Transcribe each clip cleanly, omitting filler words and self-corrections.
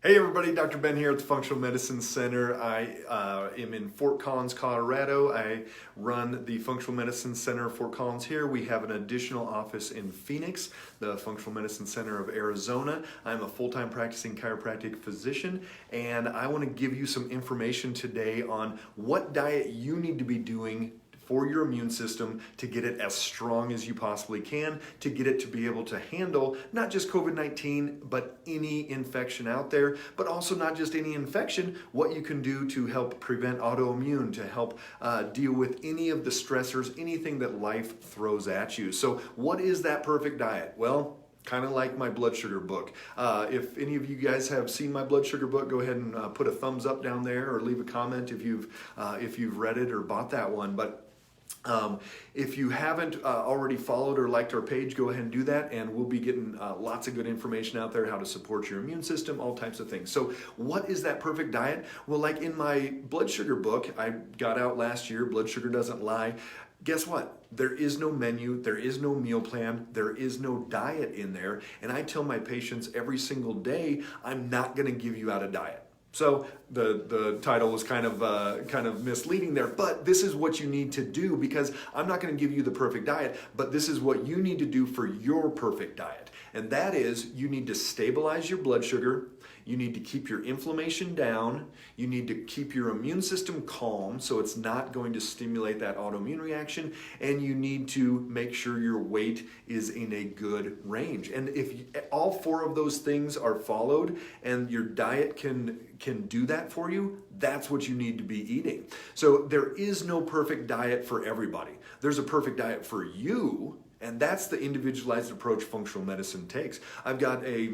Hey everybody, Dr. Ben here at the Functional Medicine Center. I am in Fort Collins, Colorado. I run the Functional Medicine Center Fort Collins here. We have an additional office in Phoenix, the Functional Medicine Center of Arizona. I'm a full-time practicing chiropractic physician, and I want to give you some information today on what diet you need to be doing for your immune system to get it as strong as you possibly can, to get it to be able to handle not just COVID-19, but any infection out there, but also not just any infection, what you can do to help prevent autoimmune, to help deal with any of the stressors, anything that life throws at you. So what is that perfect diet? Well, kind of like my blood sugar book. If any of you guys have seen my blood sugar book, go ahead and put a thumbs up down there or leave a comment if you've read it or bought that one. But if you haven't already followed or liked our page, go ahead and do that, and we'll be getting lots of good information out there, how to support your immune system, all types of things. So what is that perfect diet? Well, like in my blood sugar book, I got out last year, Blood Sugar Doesn't Lie. Guess what? There is no menu, there is no meal plan, there is no diet in there, and I tell my patients every single day, I'm not gonna give you out a diet. So the title was kind of misleading there, but this is what you need to do, because I'm not going to give you the perfect diet, but this is what you need to do for your perfect diet. And that is, you need to stabilize your blood sugar, you need to keep your inflammation down, you need to keep your immune system calm so it's not going to stimulate that autoimmune reaction, and you need to make sure your weight is in a good range. And if all four of those things are followed and your diet can do that for you, that's what you need to be eating. So there is no perfect diet for everybody. There's a perfect diet for you, and that's the individualized approach functional medicine takes. I've got a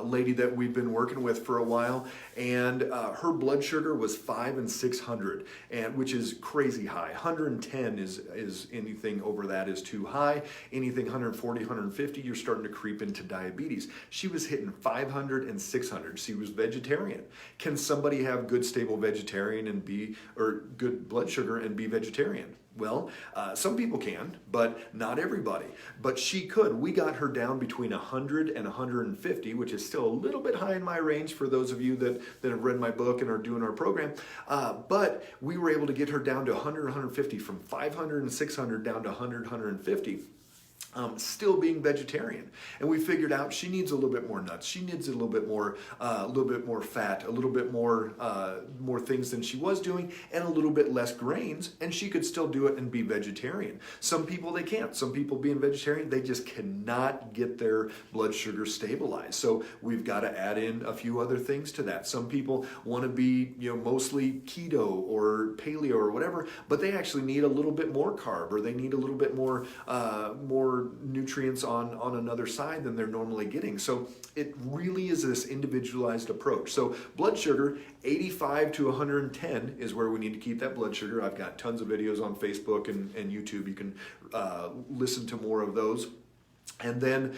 lady that we've been working with for a while, and her blood sugar was 500 and 600, and which is crazy high. 110 is anything over that is too high. Anything 140, 150, you're starting to creep into diabetes. She was hitting 500 and 600. She was vegetarian. Can somebody have good stable vegetarian and good blood sugar and be vegetarian? Well, some people can, but not everybody. But she could. We got her down between 100 and 150, which is still a little bit high in my range for those of you that have read my book and are doing our program. But we were able to get her down to 100, 150, from 500 and 600 down to 100, 150. Still being vegetarian, and we figured out she needs a little bit more nuts. She needs a little bit more fat, a little bit more things than she was doing, and a little bit less grains. And she could still do it and be vegetarian. Some people they can't. Some people being vegetarian, they just cannot get their blood sugar stabilized. So we've got to add in a few other things to that. Some people want to be mostly keto or paleo or whatever, but they actually need a little bit more carb, or they need a little bit more nutrients on another side than they're normally getting. So it really is this individualized approach. So blood sugar, 85 to 110 is where we need to keep that blood sugar. I've got tons of videos on Facebook and YouTube. You can listen to more of those. And then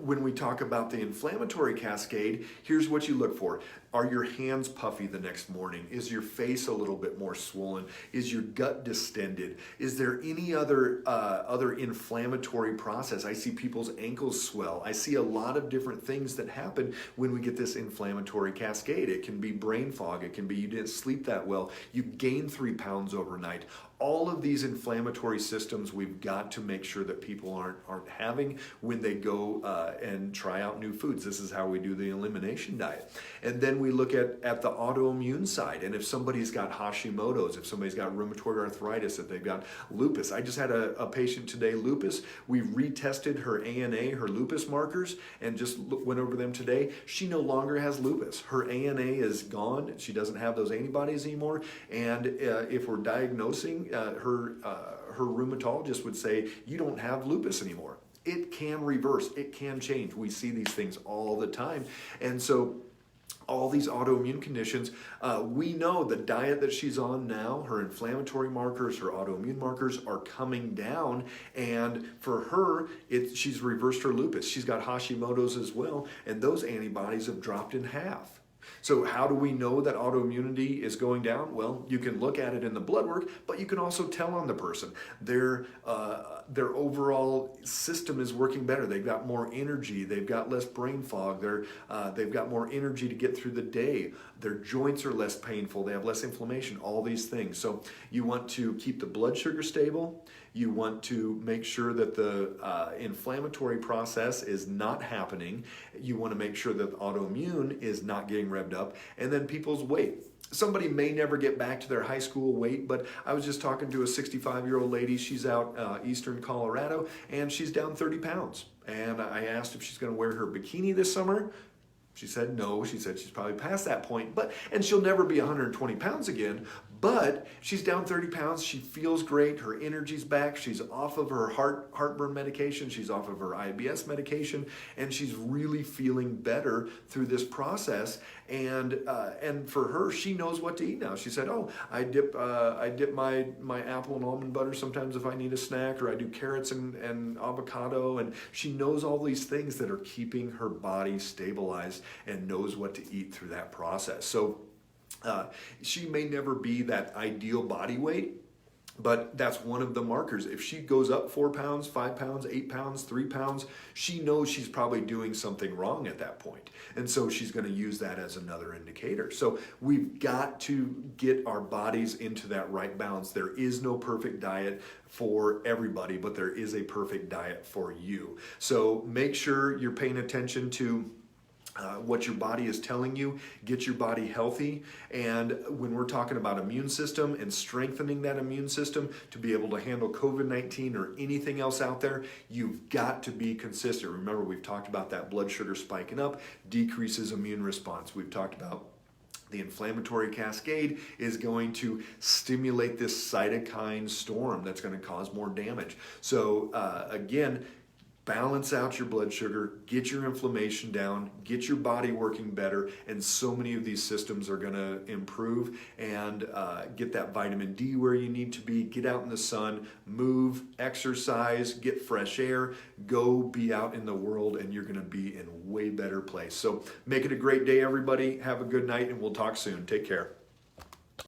when we talk about the inflammatory cascade, here's what you look for. Are your hands puffy the next morning? Is your face a little bit more swollen? Is your gut distended? Is there any other inflammatory process? I see people's ankles swell. I see a lot of different things that happen when we get this inflammatory cascade. It can be brain fog. It can be you didn't sleep that well. You gained 3 pounds overnight. All of these inflammatory systems we've got to make sure that people aren't having when they go and try out new foods. This is how we do the elimination diet. And then we look at the autoimmune side. And if somebody's got Hashimoto's, if somebody's got rheumatoid arthritis, if they've got lupus. I just had a patient today, lupus. We retested her ANA, her lupus markers, and just went over them today. She no longer has lupus. Her ANA is gone. She doesn't have those antibodies anymore. And if we're diagnosing, her rheumatologist would say, you don't have lupus anymore. It can reverse. It can change. We see these things all the time. And so all these autoimmune conditions, we know the diet that she's on now, her inflammatory markers, her autoimmune markers are coming down, and for her, she's reversed her lupus. She's got Hashimoto's as well, and those antibodies have dropped in half. So how do we know that autoimmunity is going down? Well, you can look at it in the blood work, but you can also tell on the person. Their overall system is working better. They've got more energy. They've got less brain fog. They've got more energy to get through the day. Their joints are less painful. They have less inflammation, all these things. So you want to keep the blood sugar stable. You want to make sure that the inflammatory process is not happening. You want to make sure that the autoimmune is not getting revved up. And then people's weight. Somebody may never get back to their high school weight, but I was just talking to a 65-year-old lady. She's out eastern Colorado, and she's down 30 pounds. And I asked if she's going to wear her bikini this summer. She said no. She said she's probably past that point, and she'll never be 120 pounds again, but she's down 30 pounds. She feels great. Her energy's back. She's off of her heartburn medication. She's off of her IBS medication, and she's really feeling better through this process. And for her, she knows what to eat now. She said, "Oh, I dip my apple and almond butter sometimes if I need a snack, or I do carrots and avocado." And she knows all these things that are keeping her body stabilized and knows what to eat through that process. So she may never be that ideal body weight, but that's one of the markers. If she goes up 4 pounds, 5 pounds, 8 pounds, 3 pounds, she knows she's probably doing something wrong at that point. And so she's going to use that as another indicator. So we've got to get our bodies into that right balance. There is no perfect diet for everybody, but there is a perfect diet for you. So make sure you're paying attention to what your body is telling you. Get your body healthy. And when we're talking about immune system and strengthening that immune system to be able to handle COVID-19 or anything else out there, you've got to be consistent. Remember, we've talked about that blood sugar spiking up, decreases immune response. We've talked about the inflammatory cascade is going to stimulate this cytokine storm that's going to cause more damage. So again, balance out your blood sugar, get your inflammation down, get your body working better, and so many of these systems are going to improve. And get that vitamin D where you need to be, get out in the sun, move, exercise, get fresh air, go be out in the world, and you're going to be in a way better place. So make it a great day, everybody. Have a good night, and we'll talk soon. Take care.